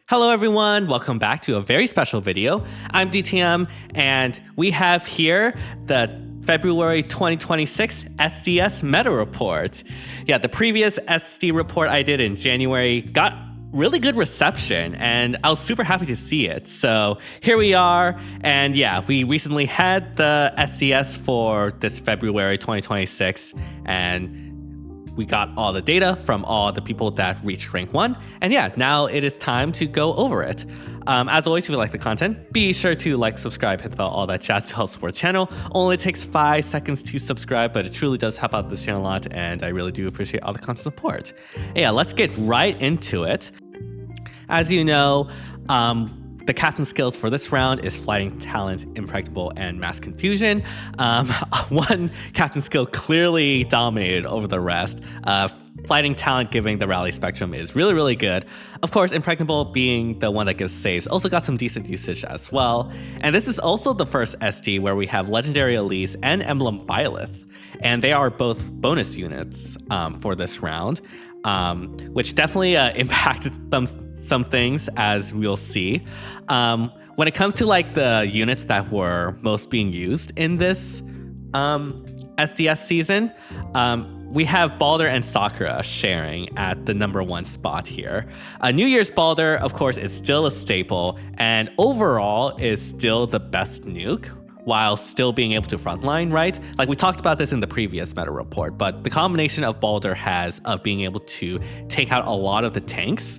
Hello everyone, welcome back to a very special video. I'm DTM and we have here the February 2026 SDS Meta Report. Yeah, the previous SD report I did in January got really good reception and I was super happy to see it. So here we are, and yeah, we recently had the SDS for this February 2026 and we got all the data from all the people that reached rank 1. And yeah, now it is time to go over it. As always, if you like the content, be sure to like, subscribe, hit the bell, all that jazz to help support the channel. Only takes 5 seconds to subscribe, but it truly does help out this channel a lot, and I really do appreciate all the constant support. Yeah, let's get right into it. As you know, the captain skills for this round is Flighting Talent, Impregnable, and Mass Confusion. One captain skill clearly dominated over the rest. Flighting Talent giving the rally spectrum is really, really good. Of course, Impregnable being the one that gives saves also got some decent usage as well. And this is also the first SD where we have Legendary ELISE and Emblem Byleth. And they are both bonus units for this round, which definitely impacted some things, as we'll see. When it comes to like the units that were most being used in this SDS season, we have Balder and Sakura sharing at the #1 spot here. New Year's Balder, of course, is still a staple and overall is still the best nuke, while still being able to frontline, right? Like we talked about this in the previous meta report, but the combination of Balder has of being able to take out a lot of the tanks,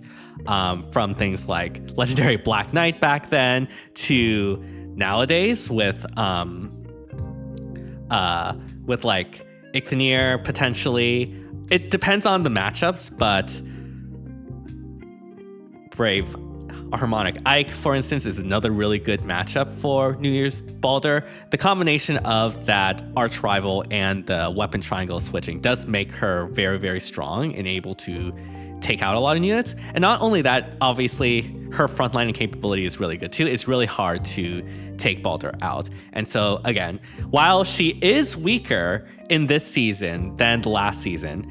from things like Legendary Black Knight back then to nowadays with like Ichthenier potentially. It depends on the matchups, but Brave Harmonic Ike, for instance, is another really good matchup for New Year's Balder. The combination of that arch rival and the weapon triangle switching does make her very, very strong and able to take out a lot of units. And not only that, obviously her frontlining capability is really good too. It's really hard to take Balder out. And so again, while she is weaker in this season than the last season,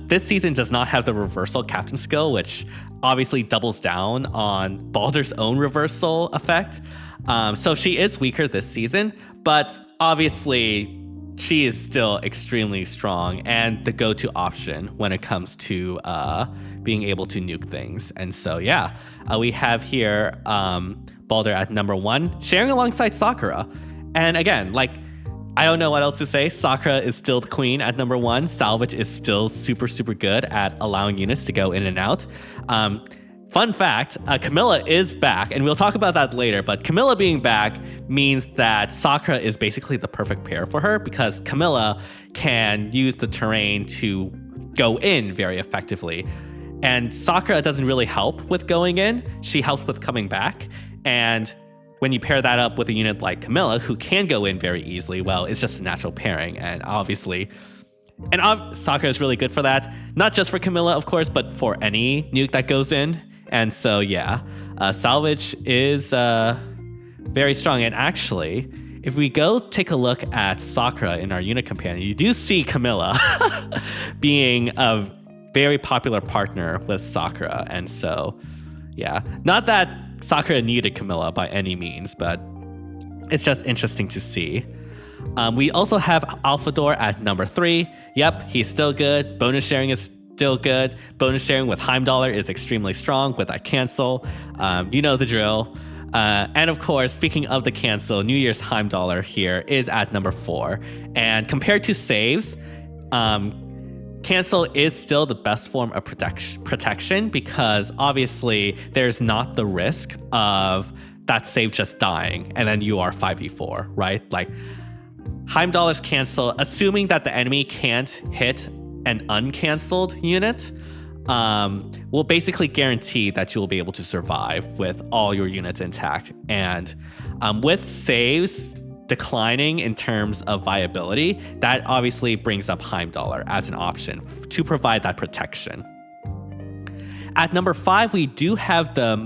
this season does not have the reversal captain skill, which obviously doubles down on Balder's own reversal effect. So she is weaker this season, but obviously she is still extremely strong and the go-to option when it comes to being able to nuke things. And so yeah, we have here Balder at #1, sharing alongside Sakura. And again, like, I don't know what else to say. Sakura is still the queen at #1. Salvage is still super, super good at allowing units to go in and out. Fun fact, Camilla is back, and we'll talk about that later, but Camilla being back means that Sakura is basically the perfect pair for her because Camilla can use the terrain to go in very effectively. And Sakura doesn't really help with going in, she helps with coming back. And when you pair that up with a unit like Camilla, who can go in very easily, well, it's just a natural pairing. And obviously, Sakura is really good for that. Not just for Camilla, of course, but for any nuke that goes in. And so, yeah, Salvage is very strong. And actually, if we go take a look at Sakura in our unit companion, you do see Camilla being a very popular partner with Sakura. And so, yeah, not that Sakura needed Camilla by any means, but it's just interesting to see. We also have Alphador at #3. Yep, he's still good. Bonus sharing is still good. Bonus sharing with Heimdallr is extremely strong with that cancel. You know the drill. And of course, speaking of the cancel, New Year's Heimdallr here is at #4. And compared to saves, cancel is still the best form of protection because obviously there's not the risk of that save just dying and then you are 5v4, right? Like Heimdallr's cancel, assuming that the enemy can't hit an uncancelled unit, will basically guarantee that you'll be able to survive with all your units intact. And with saves declining in terms of viability, that obviously brings up Heimdallr as an option to provide that protection. At #5, we do have the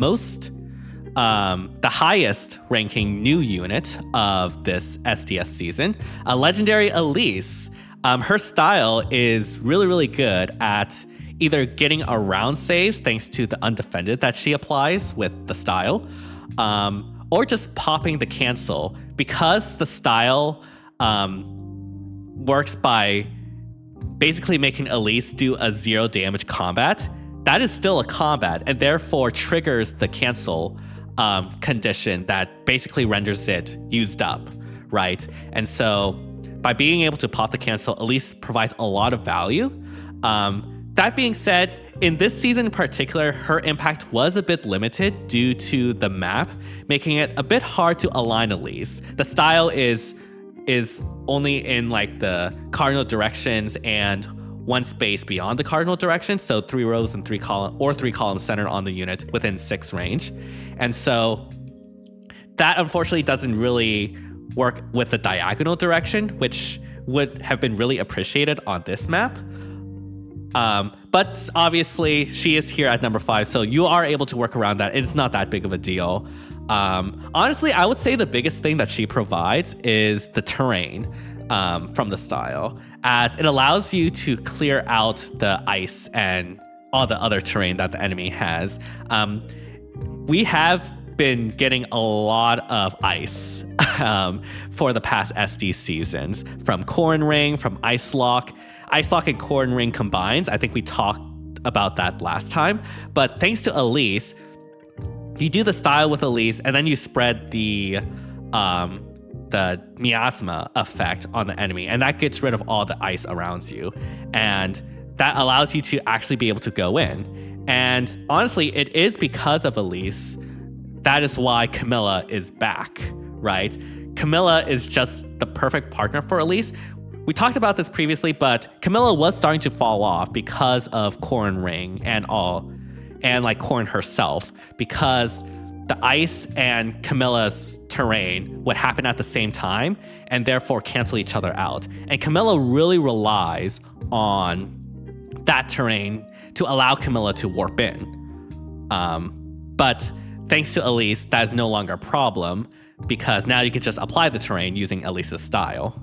highest ranking new unit of this SDS season, Legendary ELISE. Her style is really, really good at either getting around saves thanks to the undefended that she applies with the style, or just popping the cancel. Because the style works by basically making ELISE do a 0 damage combat, that is still a combat and therefore triggers the cancel condition that basically renders it used up, right? And so by being able to pop the cancel, ELISE provides a lot of value. That being said, in this season in particular, her impact was a bit limited due to the map, making it a bit hard to align ELISE. The style is only in like the cardinal directions and one space beyond the cardinal direction, so 3 rows and 3 columns, or 3 columns centered on the unit within 6 range. And so that unfortunately doesn't really work with the diagonal direction, which would have been really appreciated on this map. But obviously she is here at number 5, so you are able to work around that. It's not that big of a deal. Honestly, I would say the biggest thing that she provides is the terrain from the style, as it allows you to clear out the ice and all the other terrain that the enemy has. We have been getting a lot of ice for the past SD seasons, from Corn Ring, from Ice Lock. Ice Lock and Corn Ring combines. I think we talked about that last time. But thanks to ELISE, you do the style with ELISE, and then you spread the miasma effect on the enemy, and that gets rid of all the ice around you. And that allows you to actually be able to go in. And honestly, it is because of ELISE. That is why Camilla is back, right? Camilla is just the perfect partner for ELISE. We talked about this previously, but Camilla was starting to fall off because of Corn Ring and like Corn herself, because the ice and Camilla's terrain would happen at the same time and therefore cancel each other out. And Camilla really relies on that terrain to allow Camilla to warp in. But thanks to ELISE, that is no longer a problem, because now you can just apply the terrain using ELISE's style.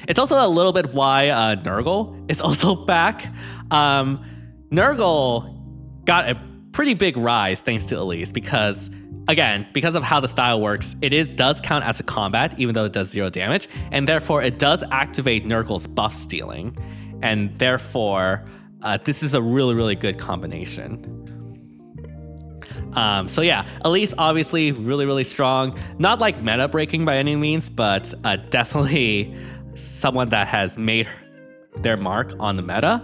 It's also a little bit why Nurgle is also back. Nurgle got a pretty big rise thanks to ELISE, because again, because of how the style works, it does count as a combat, even though it does 0 damage, and therefore it does activate Nurgle's buff stealing, and therefore this is a really, really good combination. So yeah, ELISE obviously really, really strong. Not like meta breaking by any means, but definitely someone that has made their mark on the meta.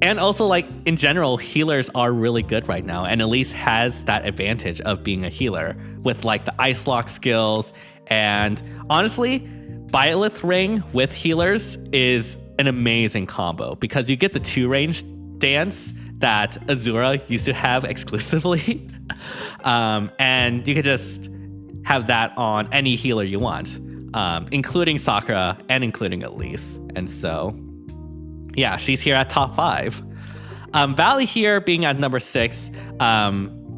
And also, like, in general, healers are really good right now, and ELISE has that advantage of being a healer with like the Ice Lock skills. And honestly, Byleth Ring with healers is an amazing combo, because you get the 2-range dance that Azura used to have exclusively. And you could just have that on any healer you want, including Sakura and including ELISE. And so, yeah, she's here at top 5. Valley here being at number 6.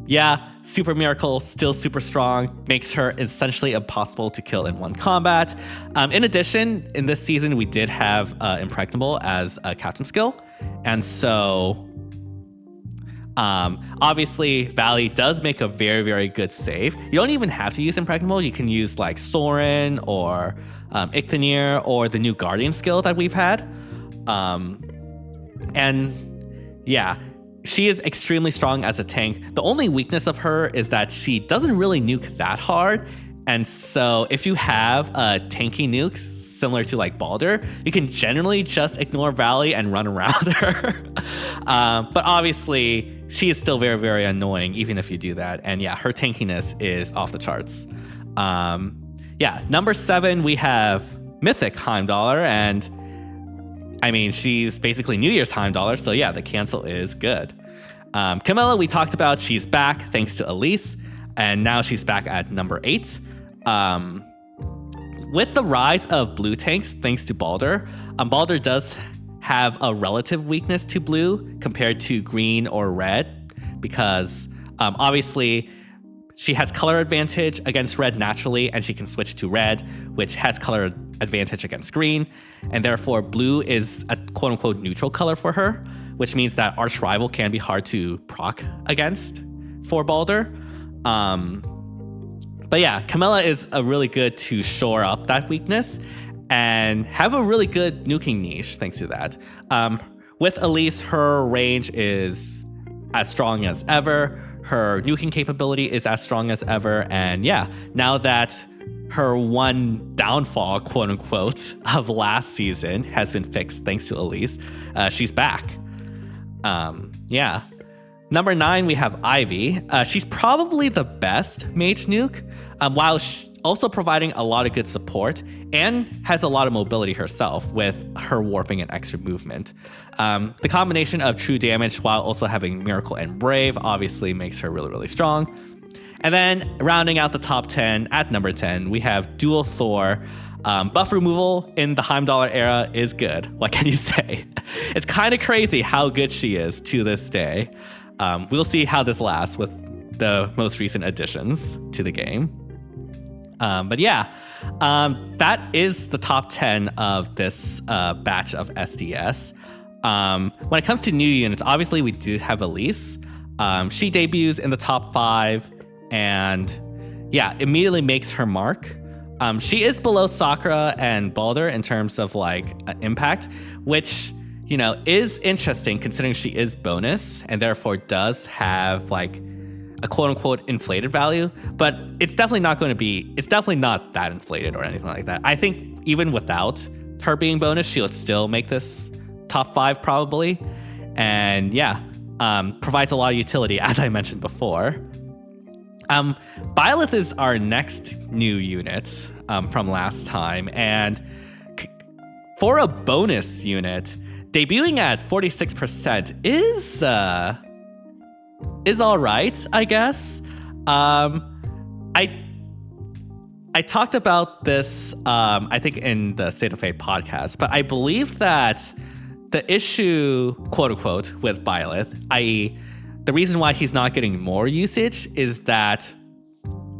Yeah, Super Miracle, still super strong, makes her essentially impossible to kill in one combat. In addition, in this season, we did have Impregnable as a captain skill. And so, obviously, Valley does make a very, very good save. You don't even have to use Impregnable. You can use like Soren or Ichthynir or the new Guardian skill that we've had. And yeah, she is extremely strong as a tank. The only weakness of her is that she doesn't really nuke that hard. And so if you have a tanky nuke similar to like Baldur, you can generally just ignore Valley and run around her. But obviously she is still very, very annoying even if you do that. And yeah, her tankiness is off the charts. Yeah, number 7, we have Mythic Heimdallr, and I mean, she's basically New Year's Heimdallr, so yeah, the cancel is good. Camilla, we talked about, she's back thanks to ELISE, and now she's back at number 8. With the rise of blue tanks, thanks to Baldur, Baldur does have a relative weakness to blue compared to green or red, because obviously she has color advantage against red naturally, and she can switch to red, which has color advantage against green, and therefore blue is a quote-unquote neutral color for her, which means that Arch Rival can be hard to proc against for Balder. But yeah, Camilla is a really good to shore up that weakness and have a really good nuking niche thanks to that. With ELISE, her range is as strong as ever. Her nuking capability is as strong as ever. And yeah, now that her one downfall, quote unquote, of last season has been fixed thanks to ELISE, she's back. Yeah. Number 9, we have Ivy. She's probably the best mage nuke, while also providing a lot of good support and has a lot of mobility herself with her warping and extra movement. The combination of true damage while also having Miracle and Brave obviously makes her really, really strong. And then rounding out the top 10, at number 10, we have Dual Thor. Buff removal in the Heimdallr era is good. What can you say? It's kind of crazy how good she is to this day. We'll see how this lasts with the most recent additions to the game. But yeah, that is the top 10 of this batch of SDS. When it comes to new units, obviously we do have ELISE. She debuts in the top 5 and yeah, immediately makes her mark. She is below Sakura and Balder in terms of like impact, which, you know, is interesting considering she is bonus and therefore does have like a quote unquote inflated value, but it's definitely not that inflated or anything like that. I think even without her being bonus, she would still make this top 5 probably. And yeah, provides a lot of utility as I mentioned before. Byleth is our next new unit from last time, and for a bonus unit, debuting at 46% is all right, I guess. I talked about this, I think in the State of Fate podcast, but I believe that the issue, quote unquote, with Byleth, i.e., the reason why he's not getting more usage is that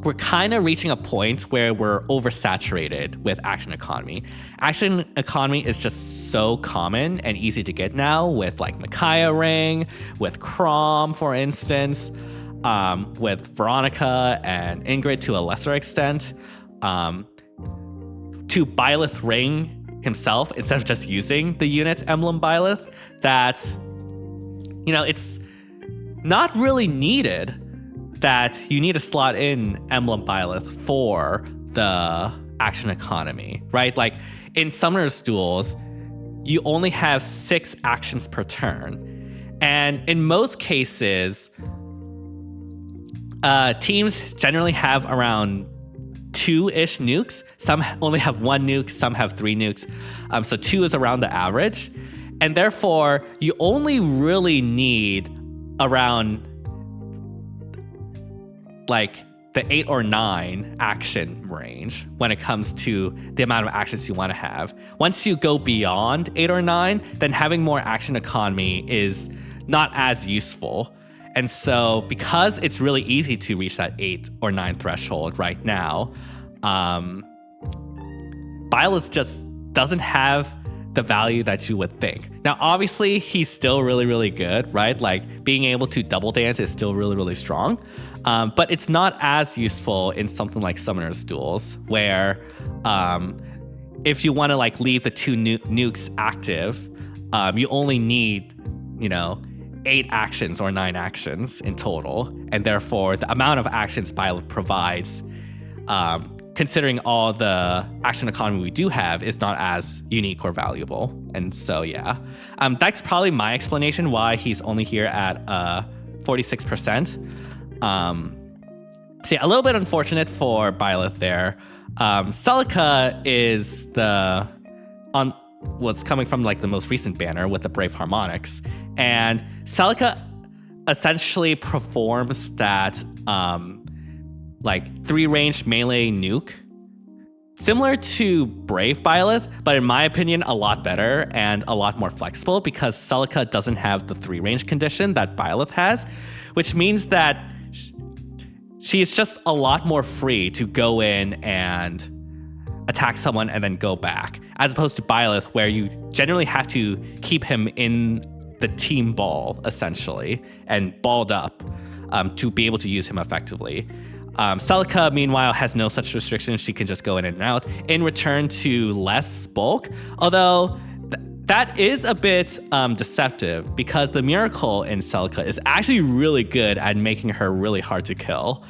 we're kind of reaching a point where we're oversaturated with action economy. Action economy is just so common and easy to get now with like Micaiah Ring, with Crom, for instance, with Veronica and Ingrid to a lesser extent, to Byleth Ring himself, instead of just using the unit Emblem Byleth, that, you know, it's not really needed that you need to slot in Emblem Byleth for the action economy, right? Like in Summoner's Duels, you only have 6 actions per turn. And in most cases, teams generally have around 2-ish nukes. Some only have 1 nuke, some have 3 nukes. So 2 is around the average. And therefore, you only really need around like the 8 or 9 action range when it comes to the amount of actions you want to have. Once you go beyond 8 or 9, then having more action economy is not as useful. And so because it's really easy to reach that 8 or 9 threshold right now, Byleth just doesn't have the value that you would think. Now, obviously, he's still really, really good, right? Like being able to double dance is still really, really strong. But it's not as useful in something like Summoner's Duels, where if you want to like leave the 2 nukes active, you only need, you know, 8 actions or 9 actions in total. And therefore, the amount of actions Byleth provides, considering all the action economy we do have, is not as unique or valuable. And so, yeah, that's probably my explanation why he's only here at 46%. So yeah, a little bit unfortunate for Byleth there. Celica is what's coming from like the most recent banner with the Brave Harmonics. And Celica essentially performs that like 3-range melee nuke, similar to Brave Byleth, but in my opinion, a lot better and a lot more flexible because Celica doesn't have the 3-range condition that Byleth has, which means that she's just a lot more free to go in and attack someone and then go back, as opposed to Byleth, where you generally have to keep him in the team ball, essentially, and balled up to be able to use him effectively. Celica, meanwhile, has no such restrictions. She can just go in and out in return to less bulk, although that is a bit deceptive, because the Miracle in Celica is actually really good at making her really hard to kill.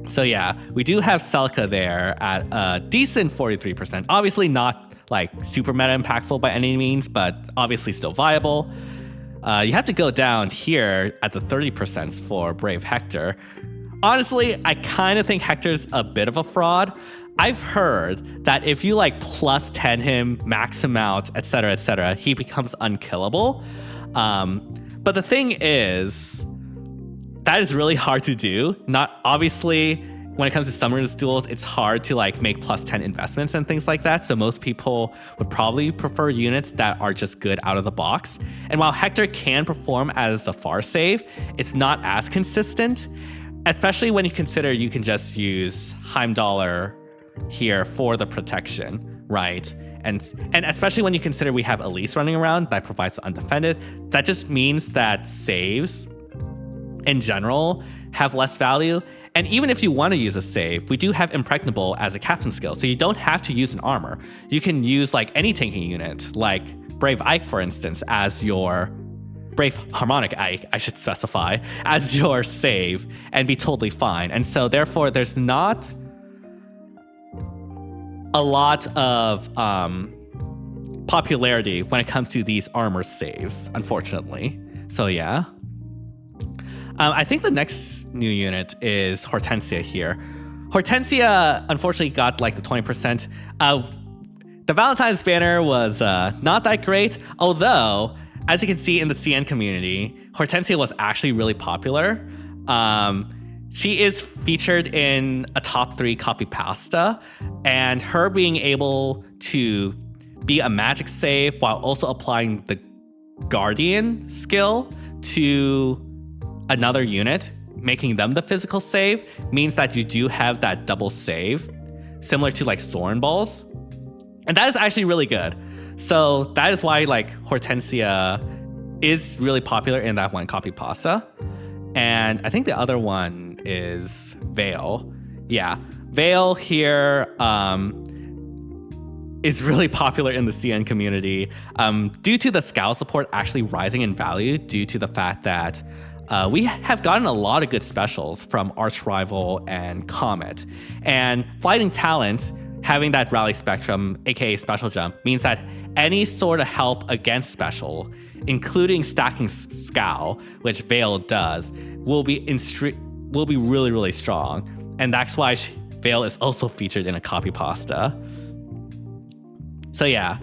So yeah, we do have Celica there at a decent 43%. Obviously not like super meta impactful by any means, but obviously still viable. You have to go down here at the 30% for Brave Hector. Honestly, I kind of think Hector's a bit of a fraud. I've heard that if you like plus 10 him, max him out, etc., he becomes unkillable. But the thing is, that is really hard to do. Not obviously, when it comes to Summoners duels, it's hard to like make plus 10 investments and things like that. So most people would probably prefer units that are just good out of the box. And while Hector can perform as a far save, it's not as consistent, especially when you consider you can just use Heimdallr here for the protection, right? And especially when you consider we have ELISE running around that provides undefended, that just means that saves in general have less value. And even if you want to use a save, we do have Impregnable as a captain skill, so you don't have to use an armor. You can use like any tanking unit, like Brave Ike, for instance, as your Brave Harmonic Ike, I should specify, as your save and be totally fine. And so therefore there's not a lot of popularity when it comes to these armor saves, unfortunately. So yeah. I think the next new unit is Hortensia here. Hortensia unfortunately got like the 20%. The Valentine's banner was not that great, although as you can see in the CN community, Hortensia was actually really popular. She is featured in a top 3 copy pasta, and her being able to be a magic save while also applying the Guardian skill to another unit, making them the physical save, means that you do have that double save, similar to like Soren Balls. And that is actually really good. So that is why like Hortensia is really popular in that one copy pasta. And I think the other one is Veil. Yeah, Veil here is really popular in the CN community due to the scout support actually rising in value due to the fact that we have gotten a lot of good specials from Archrival and Comet. And Flighting Talent, having that Rally Spectrum, aka Special Jump, means that any sort of help against special, including stacking Scowl, which Veil does, will be really, really strong. And that's why Veil is also featured in a copy pasta. So yeah,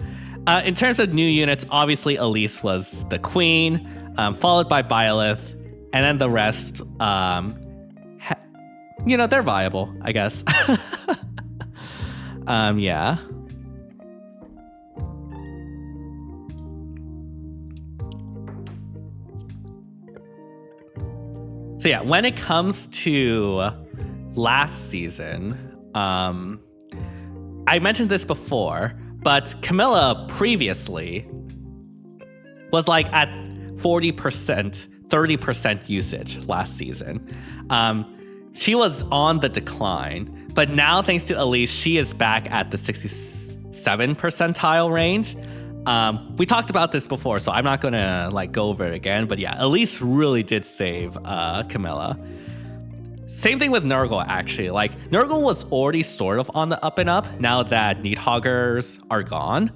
in terms of new units, obviously ELISE was the queen, followed by Byleth, and then the rest, they're viable, I guess. Yeah. So yeah, when it comes to last season, I mentioned this before, but Camilla previously was like at 40%, 30% usage last season. She was on the decline, but now thanks to ELISE, she is back at the 67 percentile range. We talked about this before, so I'm not gonna like go over it again, but yeah, ELISE really did save Camilla. Same thing with Nurgle, actually. Like, Nurgle was already sort of on the up and up now that Needhoggers are gone.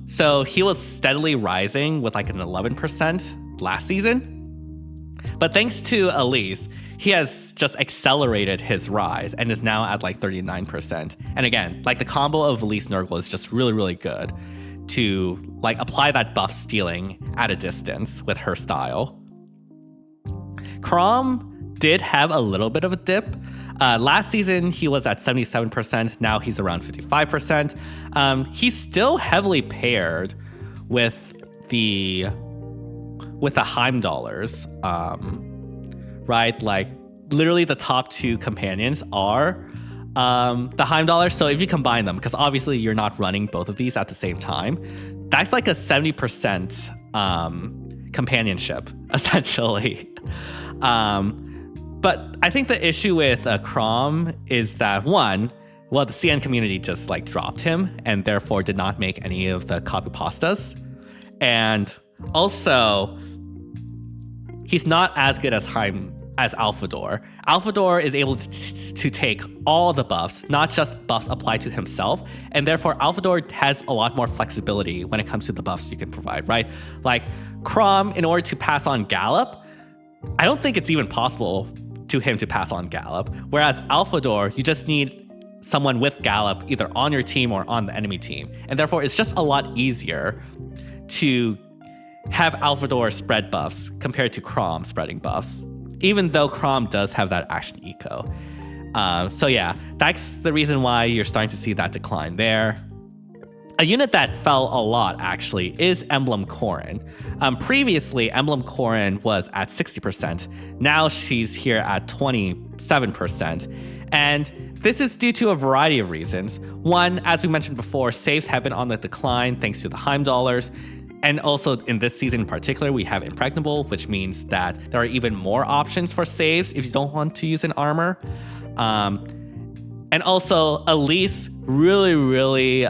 So he was steadily rising with like an 11% last season. But thanks to ELISE, he has just accelerated his rise and is now at like 39%. And again, like the combo of ELISE Nurgle is just really, really good to like apply that buff stealing at a distance with her style. Crom did have a little bit of a dip. Last season, he was at 77%. Now he's around 55%. He's still heavily paired with the Heimdallrs, right? Like literally the top 2 companions are the Heimdallr. So if you combine them, because obviously you're not running both of these at the same time, that's like a 70% companionship, essentially. But I think the issue with Chrom is that, one, well, the CN community just like dropped him and therefore did not make any of the copy pastas. And also, he's not as good as Alphador. Alphador is able to take all the buffs, not just buffs applied to himself, and therefore Alphador has a lot more flexibility when it comes to the buffs you can provide, right? Like Chrom, in order to pass on Gallop, I don't think it's even possible to him to pass on Gallop, whereas Alphador, you just need someone with Gallop either on your team or on the enemy team, and therefore it's just a lot easier to have Alphador spread buffs compared to Chrom spreading buffs, even though Chrom does have that action eco. So yeah, that's the reason why you're starting to see that decline there. A unit that fell a lot, actually, is Emblem Corrin. Previously, Emblem Corrin was at 60%. Now she's here at 27%. And this is due to a variety of reasons. One, as we mentioned before, saves have been on the decline thanks to the Heimdallrs. And also in this season in particular, we have Impregnable, which means that there are even more options for saves if you don't want to use an armor. And also, ELISE really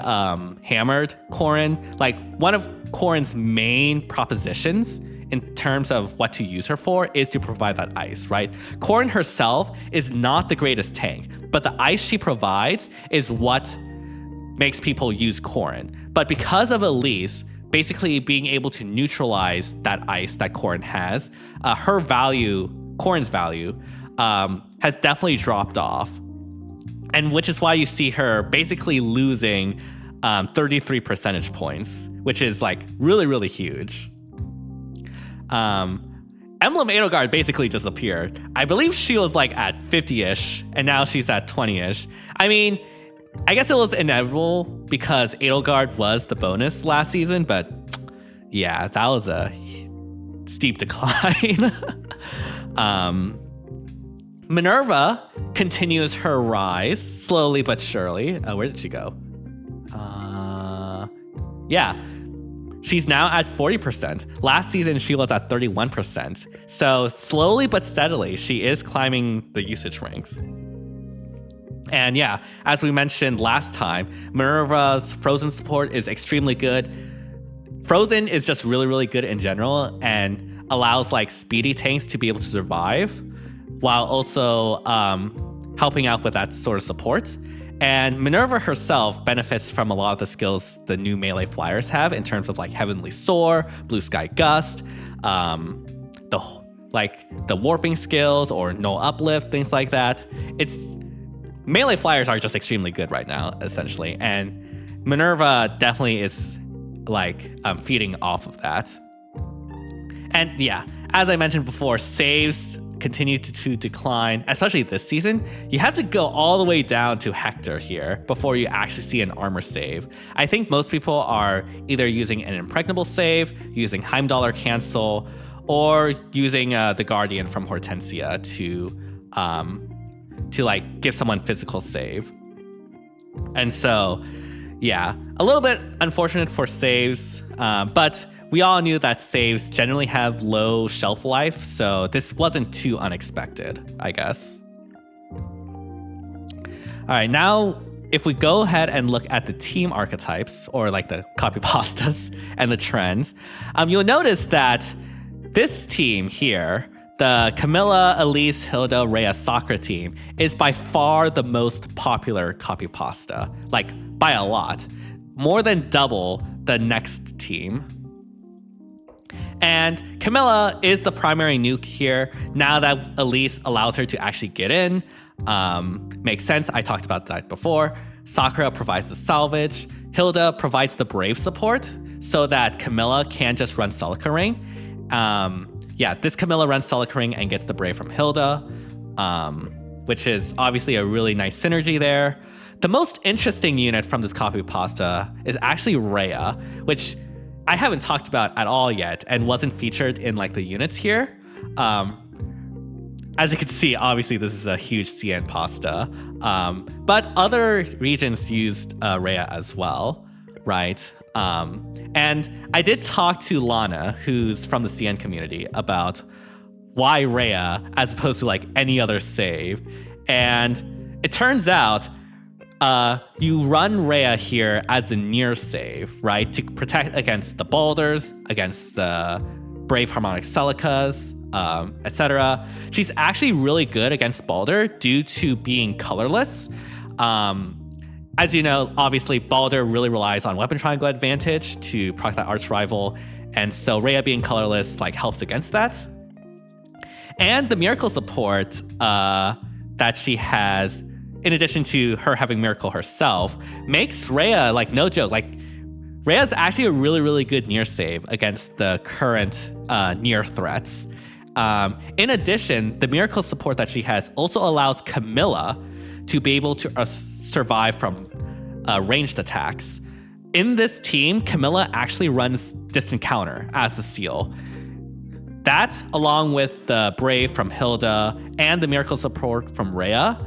hammered Corrin. Like, one of Corrin's main propositions in terms of what to use her for is to provide that ice, right? Corrin herself is not the greatest tank, but the ice she provides is what makes people use Corrin. But because of ELISE basically being able to neutralize that ice that Corrin has, her value, Corrin's value, has definitely dropped off. And which is why you see her basically losing 33 percentage points, which is like really huge. Emblem Edelgard basically disappeared. I believe she was like at 50-ish, and now she's at 20-ish. I mean, I guess it was inevitable because Edelgard was the bonus last season, but yeah, that was a steep decline. Minerva continues her rise, slowly but surely. Where did she go? Yeah, she's now at 40%. Last season, she was at 31%. So slowly but steadily, she is climbing the usage ranks. And yeah, as we mentioned last time, Minerva's Frozen support is extremely good. Frozen is just really good in general and allows like speedy tanks to be able to survive, while also helping out with that sort of support. And Minerva herself benefits from a lot of the skills the new melee flyers have in terms of like Heavenly Soar, Blue Sky Gust, the warping skills or no uplift, things like that. Melee flyers are just extremely good right now, essentially. And Minerva definitely is like feeding off of that. And yeah, as I mentioned before, saves continue to decline, especially this season. You have to go all the way down to Hector here before you actually see an armor save. I think most people are either using an Impregnable save, using Heimdallr cancel, or using the Guardian from Hortensia to like give someone physical save. And so, yeah, a little bit unfortunate for saves, but we all knew that saves generally have low shelf life, so this wasn't too unexpected, I guess. All right, now if we go ahead and look at the team archetypes, or like the copy pastas and the trends, you'll notice that this team here, the Camilla, ELISE, Hilda, Rhea, Sakura team, is by far the most popular copy pasta, like by a lot, more than double the next team. And Camilla is the primary nuke here now that ELISE allows her to actually get in. Makes sense. I talked about that before. Sakura provides the salvage. Hilda provides the brave support so that Camilla can just run Celica Ring. Yeah, this Camilla runs Celica Ring and gets the brave from Hilda, which is obviously a really nice synergy there. The most interesting unit from this copy pasta is actually Rhea, which I haven't talked about at all yet and wasn't featured in like the units here. as you can see, obviously this is a huge CN pasta, but other regions used Rhea as well, right? And I did talk to Lana, who's from the CN community, about why Rhea as opposed to like any other save. And it turns out you run Rhea here as the near save, right? To protect against the Balders, against the Brave Harmonic Celicas, etc. She's actually really good against Balder due to being colorless. As you know, obviously Balder really relies on weapon triangle advantage to proc that arch rival, and so Rhea being colorless like helps against that. And the miracle support that she has, in addition to her having miracle herself, makes Rhea, like, no joke, like Rhea's actually a really, really good near save against the current near threats. In addition, the miracle support that she has also allows Camilla to be able to survive from ranged attacks. In this team, Camilla actually runs distant counter as the seal. That, along with the Brave from Hilda and the miracle support from Rhea,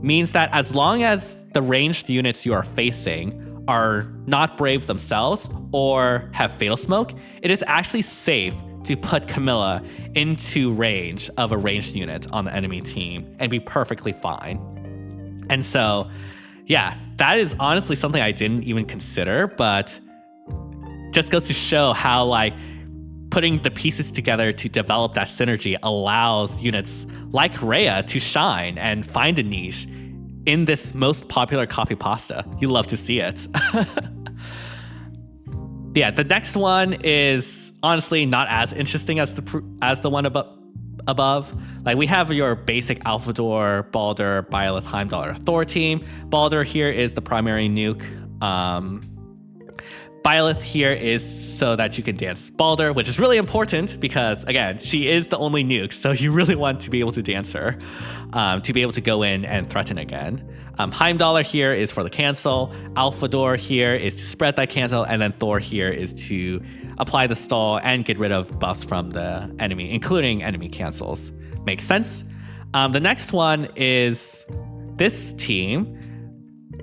means that as long as the ranged units you are facing are not Brave themselves or have Fatal Smoke, it is actually safe to put Camilla into range of a ranged unit on the enemy team and be perfectly fine. And so, yeah, that is honestly something I didn't even consider, but just goes to show how like putting the pieces together to develop that synergy allows units like Rhea to shine and find a niche in this most popular copy pasta. You love to see it. Yeah, the next one is honestly not as interesting as the one above. Like, we have your basic Alphador, Balder, Byleth, Heimdall, Thor team. Balder here is the primary nuke. Byleth here is so that you can dance Balder, which is really important because, again, she is the only nuke, so you really want to be able to dance her to be able to go in and threaten again. Heimdall here is for the cancel. Alphador here is to spread that cancel, and then Thor here is to apply the stall and get rid of buffs from the enemy, including enemy cancels. Makes sense. The next one is this team,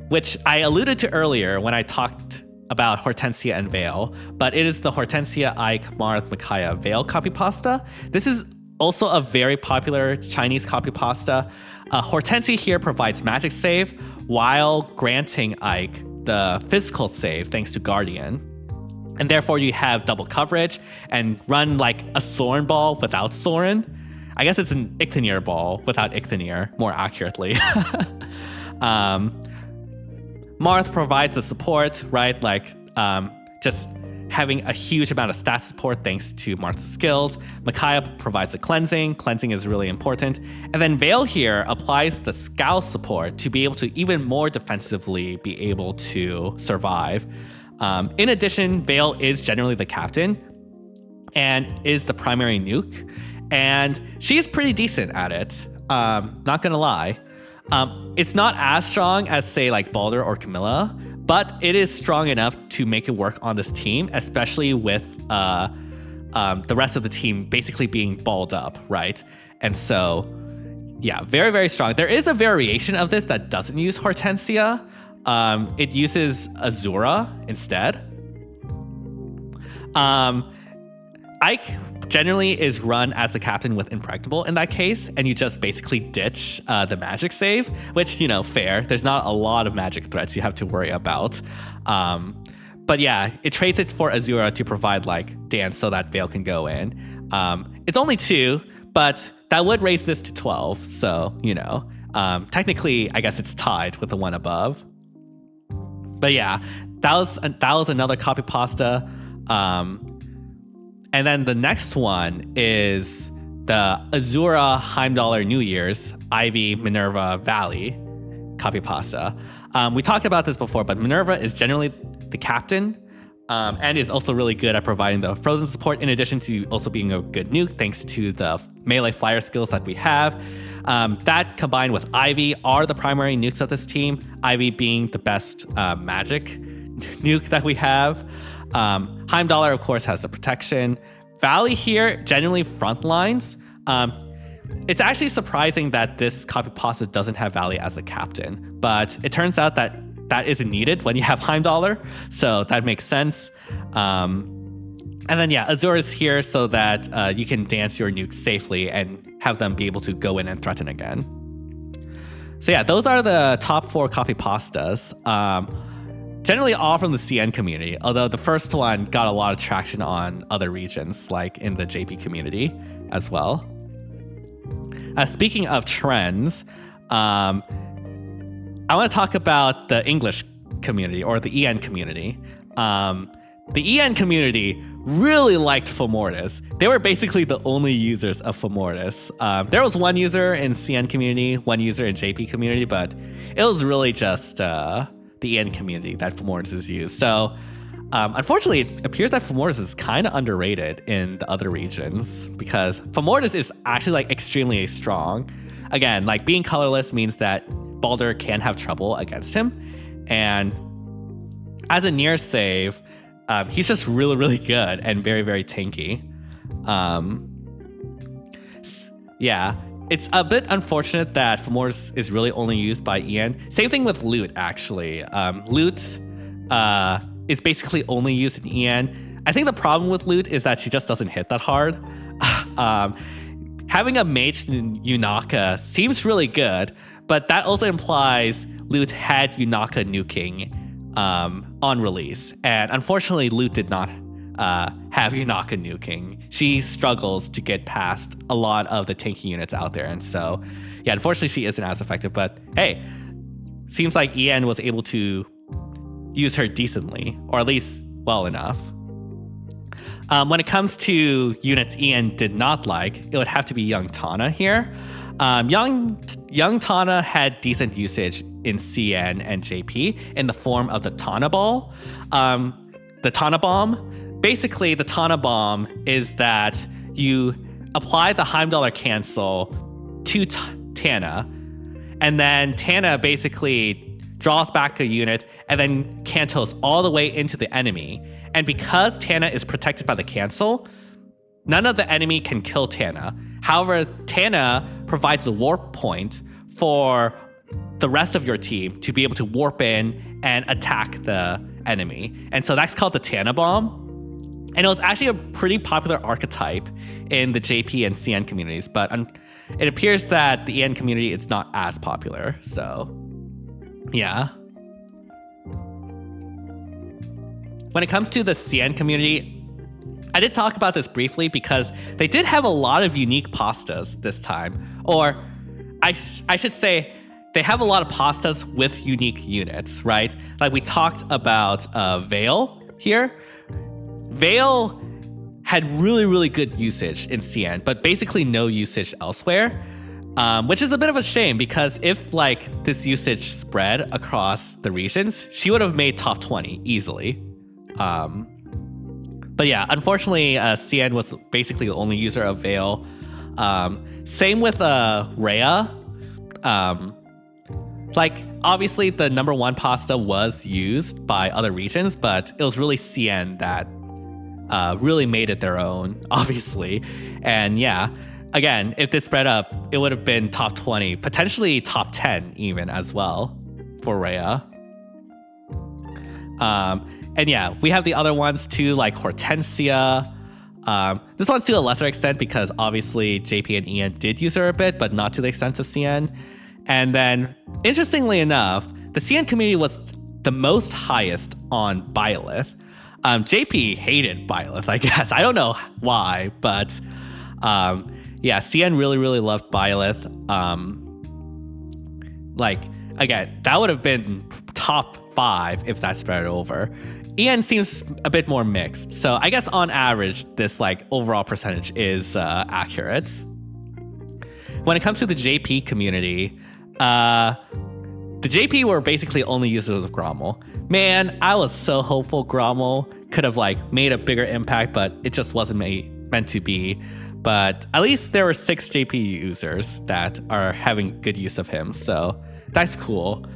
which I alluded to earlier when I talked about Hortensia and Vale, but it is the Hortensia, Ike, Marth, Micaiah, Vale copy pasta. This is also a very popular Chinese copy pasta. Hortensia here provides magic save while granting Ike the physical save thanks to Guardian. And therefore you have double coverage and run like a Soren ball without Soren. I guess it's an Ichthynir ball without Ichthynir, more accurately. Marth provides the support, right? Like just having a huge amount of stat support thanks to Marth's skills. Micaiah provides the cleansing. Cleansing is really important. And then Vale here applies the scowl support to be able to even more defensively be able to survive. In addition, Vale is generally the captain and is the primary nuke. And she is pretty decent at it, not gonna lie. It's not as strong as, say, like Balder or Camilla, but it is strong enough to make it work on this team, especially with the rest of the team basically being balled up, right? And so, yeah, very, very strong. There is a variation of this that doesn't use Hortensia. It uses Azura instead. Ike generally is run as the captain with Impregnable in that case, and you just basically ditch the magic save, which, you know, fair. There's not a lot of magic threats you have to worry about. But yeah, it trades it for Azura to provide like dance so that Vale can go in. It's only 2, but that would raise this to 12. So, you know, technically, I guess it's tied with the one above. But yeah, that was another copy pasta. And then the next one is the Azura Heimdall New Year's Ivy Minerva Valley copy pasta. We talked about this before, but Minerva is generally the captain and is also really good at providing the frozen support, in addition to also being a good nuke thanks to the melee flyer skills that we have. That combined with Ivy are the primary nukes of this team, Ivy being the best magic nuke that we have. Heimdall, of course, has the protection. Valley here, generally front lines. it's actually surprising that this copy pasta doesn't have Valley as the captain, but it turns out that isn't needed when you have Heimdallr, so that makes sense. And then, yeah, Azure is here so that you can dance your nukes safely and have them be able to go in and threaten again. So yeah, those are the top 4 copy pastas. Generally all from the CN community, although the first one got a lot of traction on other regions, like in the JP community as well. Speaking of trends, I want to talk about the English community, or the EN community. The EN community really liked Fomortis. They were basically the only users of Fomortis. There was one user in CN community, one user in JP community, but it was really just the EN community that Fomortis is used. So unfortunately, it appears that Fomortis is kind of underrated in the other regions because Fomortis is actually like extremely strong. Again, like being colorless means that Baldur can have trouble against him. And as a near save, he's just really, really good and very, very tanky. Yeah, it's a bit unfortunate that Fomortis is really only used by EN. Same thing with Loot, actually. Loot is basically only used in EN. I think the problem with Loot is that she just doesn't hit that hard. Having a mage Yunaka seems really good, but that also implies Loot had Yunaka nuking on release. And unfortunately, Loot did not have Yunaka nuking. She struggles to get past a lot of the tanky units out there. And so, yeah, unfortunately, she isn't as effective. But hey, seems like EN was able to use her decently, or at least well enough. When it comes to units EN did not like, it would have to be Young Tana here. Young Tana had decent usage in CN and JP in the form of the Tana Ball. The Tana Bomb. Basically, the Tana Bomb is that you apply the Heimdallr cancel to Tana, and then Tana basically draws back a unit and then cantos all the way into the enemy. And because Tana is protected by the cancel, none of the enemy can kill Tana. However, Tana provides the warp point for the rest of your team to be able to warp in and attack the enemy. And so that's called the Tana Bomb. And it was actually a pretty popular archetype in the JP and CN communities, but it appears that the EN community is not as popular. So, yeah. When it comes to the CN community, I did talk about this briefly because they did have a lot of unique pastas this time. Or I should say they have a lot of pastas with unique units, right? Like we talked about Veil here. Veil had really, really good usage in CN, but basically no usage elsewhere, which is a bit of a shame because if like this usage spread across the regions, she would have made top 20 easily. But yeah, unfortunately, CN was basically the only user of Veil. Same with Rhea. Like, obviously, the number 1 pasta was used by other regions, but it was really CN that really made it their own, obviously. And yeah, again, if this spread up, it would have been top 20, potentially top 10 even as well for Rhea. And yeah, we have the other ones too, like Hortensia. This one's to a lesser extent because obviously JP and EN did use her a bit, but not to the extent of CN. And then, interestingly enough, the CN community was the most highest on Byleth. JP hated Byleth, I guess. I don't know why, but yeah, CN really, really loved Byleth. Like, again, that would have been top 5 if that spread over. EN seems a bit more mixed. So I guess on average, this like overall percentage is accurate. When it comes to the JP community, the JP were basically only users of Grommel. Man, I was so hopeful Grommel could have like made a bigger impact, but it just wasn't meant to be. But at least there were 6 JP users that are having good use of him. So that's cool.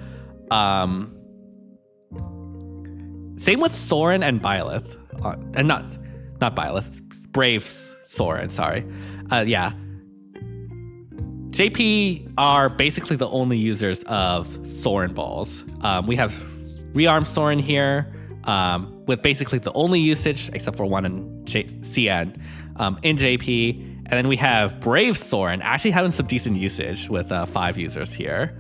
Same with Soren and Byleth, and not Byleth, Brave Soren. Sorry, yeah. JP are basically the only users of Soren balls. We have rearm Soren here, with basically the only usage, except for one in CN, in JP. And then we have Brave Soren actually having some decent usage with 5 users here.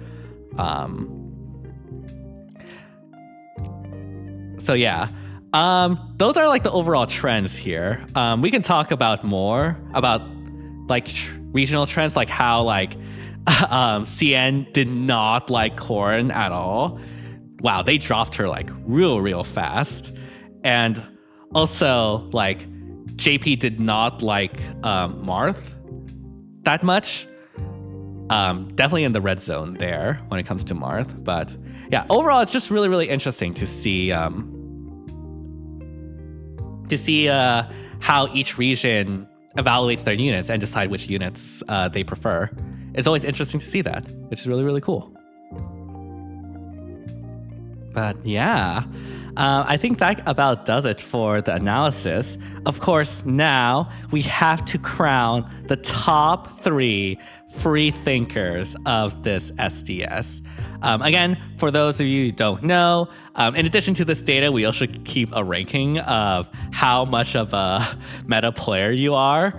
So yeah, those are like the overall trends here. We can talk about more about like regional trends, like how like CN did not like Corrin at all. Wow, they dropped her like real fast. And also like JP did not like Marth that much. Definitely in the red zone there when it comes to Marth. But yeah, overall it's just really interesting to see how each region evaluates their units and decide which units they prefer. It's always interesting to see that, which is really cool. But yeah, I think that about does it for the analysis. Of course, now we have to crown the top 3 free thinkers of this SDS. Again, for those of you who don't know, in addition to this data, we also keep a ranking of how much of a meta player you are,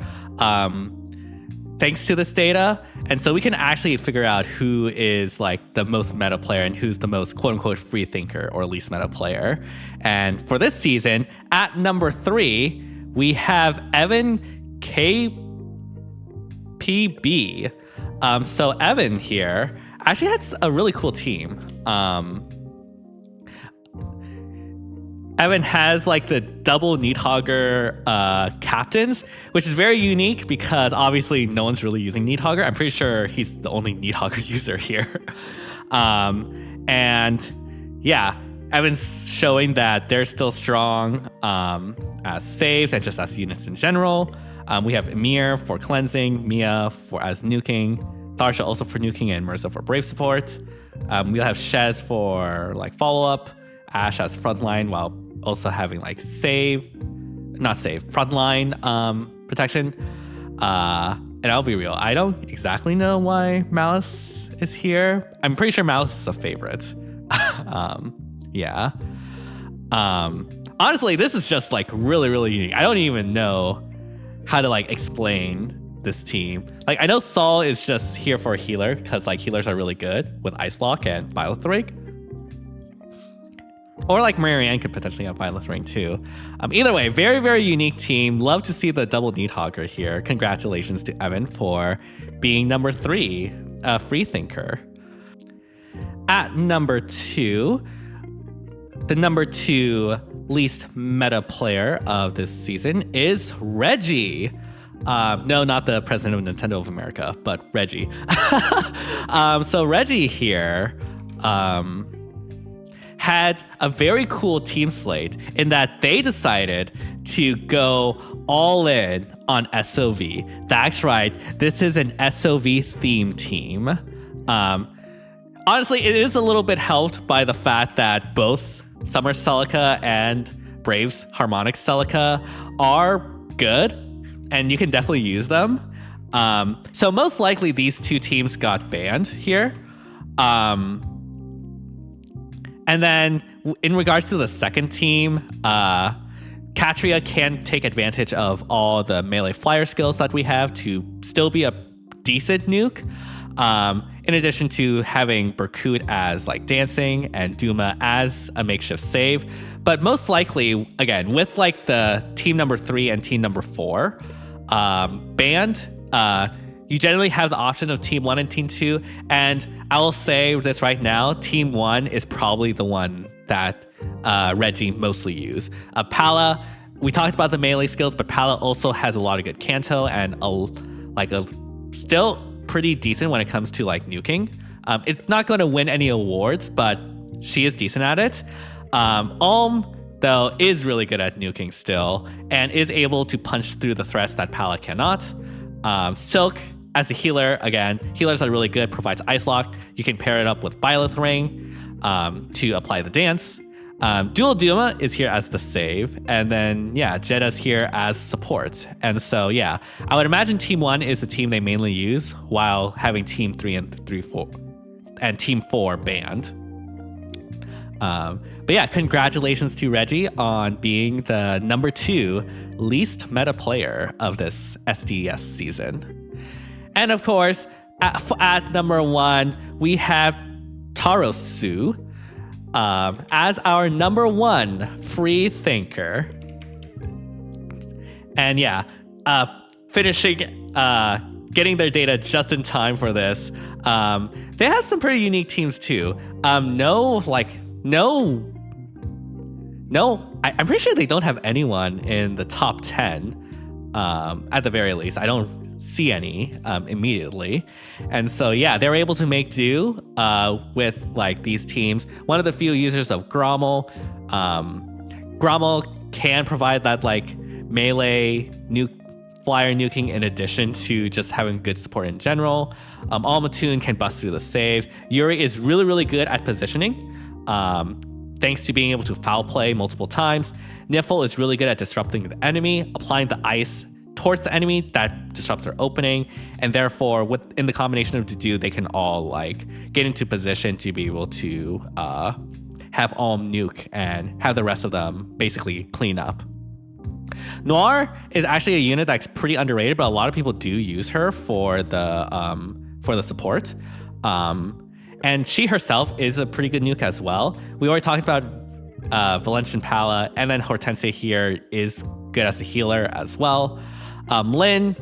thanks to this data. And so we can actually figure out who is like the most meta player and who's the most quote unquote free thinker or least meta player. And for this season, at number 3, we have Evan KPB. So Evan here actually has a really cool team. Evan has like the double Needhogger captains, which is very unique because obviously no one's really using Needhogger. I'm pretty sure he's the only Needhogger user here. And yeah, Evan's showing that they're still strong as saves and just as units in general. We have Emir for cleansing, Mia as nuking, Tharsha also for nuking, and Mirza for brave support. We'll have Shez for like follow-up, Ash as frontline while also having like frontline protection. And I'll be real, I don't exactly know why Malice is here. I'm pretty sure Malice is a favorite. Yeah. Honestly, this is just like really unique. I don't even know how to like explain this team. Like I know Saul is just here for a healer because like healers are really good with Ice Lock and Byleth Ring. Or like Marianne could potentially have Byleth Ring too. Either way, very unique team. Love to see the double Needhogger here. Congratulations to Evan for being number 3, a free thinker. At number 2, the number 2 least meta player of this season is Reggie. No, not the president of Nintendo of America, but Reggie. So Reggie here had a very cool team slate in that they decided to go all in on SOV. That's right, this is an SOV theme team. Honestly, it is a little bit helped by the fact that both Summer Celica and Brave's Harmonic Celica are good, and you can definitely use them. So most likely these 2 teams got banned here. And then in regards to the second team, Katria can take advantage of all the melee flyer skills that we have to still be a decent nuke. In addition to having Berkut as like dancing and Duma as a makeshift save. But most likely, again, with like the team number 3 and team number 4 banned, you generally have the option of team 1 and team 2. And I will say this right now, team 1 is probably the one that Reggie mostly use. Pala, we talked about the melee skills, but Pala also has a lot of good Kanto and still pretty decent when it comes to like nuking. It's not going to win any awards, but she is decent at it. Though, is really good at nuking still and is able to punch through the threats that Pala cannot. Silk, as a healer, again, healers are really good, provides Ice Lock. You can pair it up with Byleth Ring to apply the dance. Dual Duma is here as the save, and then yeah, Jetta's here as support. And so yeah, I would imagine Team 1 is the team they mainly use, while having Team 3 and 4 and Team 4 banned. But yeah, congratulations to Reggie on being the number 2 least meta player of this SDS season. And of course, at number 1, we have Tarosu as our number 1 free thinker. And yeah, finishing, getting their data just in time for this. They have some pretty unique teams too. I'm pretty sure they don't have anyone in the top 10, at the very least. I don't see any immediately. And so yeah, they're able to make do with like these teams. One of the few users of Grommel. Grommel can provide that like melee flyer nuking in addition to just having good support in general. Almatoon can bust through the save. Yuri is really, really good at positioning, thanks to being able to foul play multiple times. Niffle is really good at disrupting the enemy, applying the ice towards the enemy that disrupts their opening, and therefore in the combination of the two, they can all like get into position to be able to have Alm nuke and have the rest of them basically clean up. Noir is actually a unit that's pretty underrated, but a lot of people do use her for the support. And she herself is a pretty good nuke as well. We already talked about Valencian Pala, and then Hortensia here is good as a healer as well. Lynn,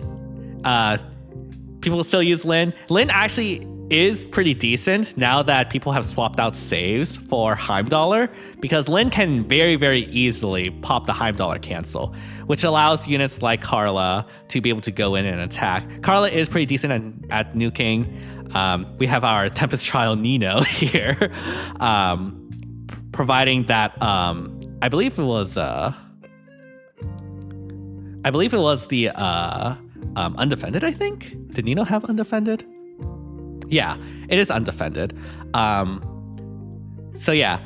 people still use Lynn. Lynn actually is pretty decent now that people have swapped out saves for Heimdallr, because Lynn can very, very easily pop the Heimdallr cancel, which allows units like Carla to be able to go in and attack. Carla is pretty decent at nuking. We have our Tempest Trial Nino here, providing that, I believe it was the undefended, I think? Did Nino have undefended? Yeah, it is undefended. So yeah,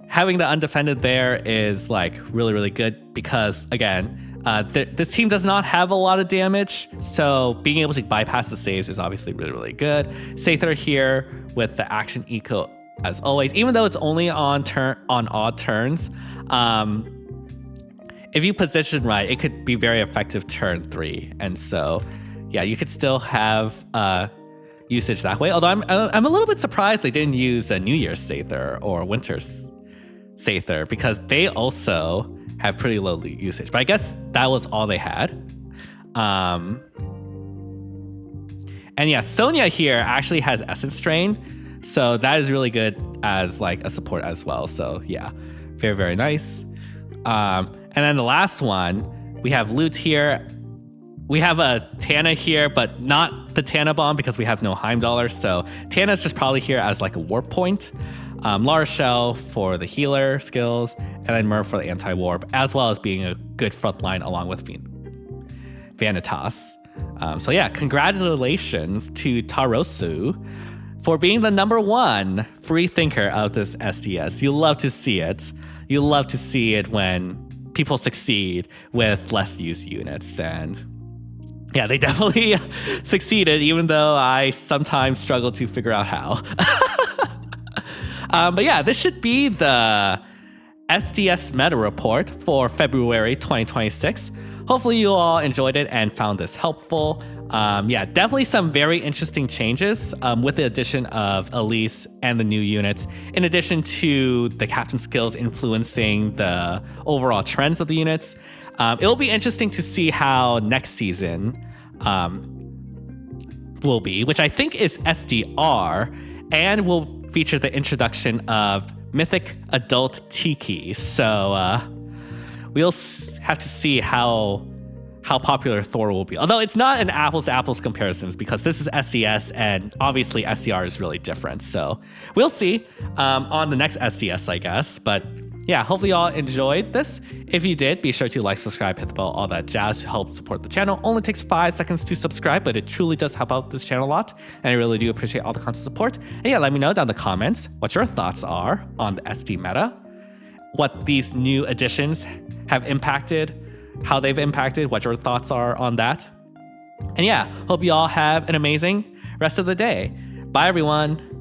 having the undefended there is like really, really good because again, this team does not have a lot of damage. So being able to bypass the saves is obviously really, really good. Sather here with the action eco as always, even though it's only on odd turns. If you position right, it could be very effective turn 3. And so yeah, you could still have usage that way. Although I'm a little bit surprised they didn't use a New Year's Sather or Winter's Sather, because they also have pretty low usage. But I guess that was all they had. And yeah, Sonya here actually has Essence Drain, so that is really good as like a support as well. So yeah, very, very nice. And then the last one, we have Loot here. We have a Tana here, but not the Tana bomb because we have no Heimdallr. So Tana's just probably here as like a warp point. La Rochelle for the healer skills, and then Merv for the anti-warp, as well as being a good front line along with Vanitas. So yeah, congratulations to Tarosu for being the number 1 free thinker of this SDS. You love to see it. You love to see it when people succeed with less used units, and yeah, they definitely succeeded, even though I sometimes struggle to figure out how. But yeah, this should be the SDS Meta Report for February 2026. Hopefully you all enjoyed it and found this helpful. Yeah, definitely some very interesting changes with the addition of ELISE and the new units, in addition to the captain skills influencing the overall trends of the units. It'll be interesting to see how next season will be, which I think is SDR, and will feature the introduction of Mythic Adult Tiki. So we'll have to see how popular Thor will be. Although it's not an apples to apples comparisons, because this is SDS and obviously SDR is really different. So we'll see on the next SDS, I guess. But yeah, hopefully you all enjoyed this. If you did, be sure to like, subscribe, hit the bell, all that jazz to help support the channel. Only takes 5 seconds to subscribe, but it truly does help out this channel a lot. And I really do appreciate all the constant support. And yeah, let me know down in the comments what your thoughts are on the SD meta. what these new additions have impacted, how they've impacted, what your thoughts are on that. And yeah, hope you all have an amazing rest of the day. Bye, everyone.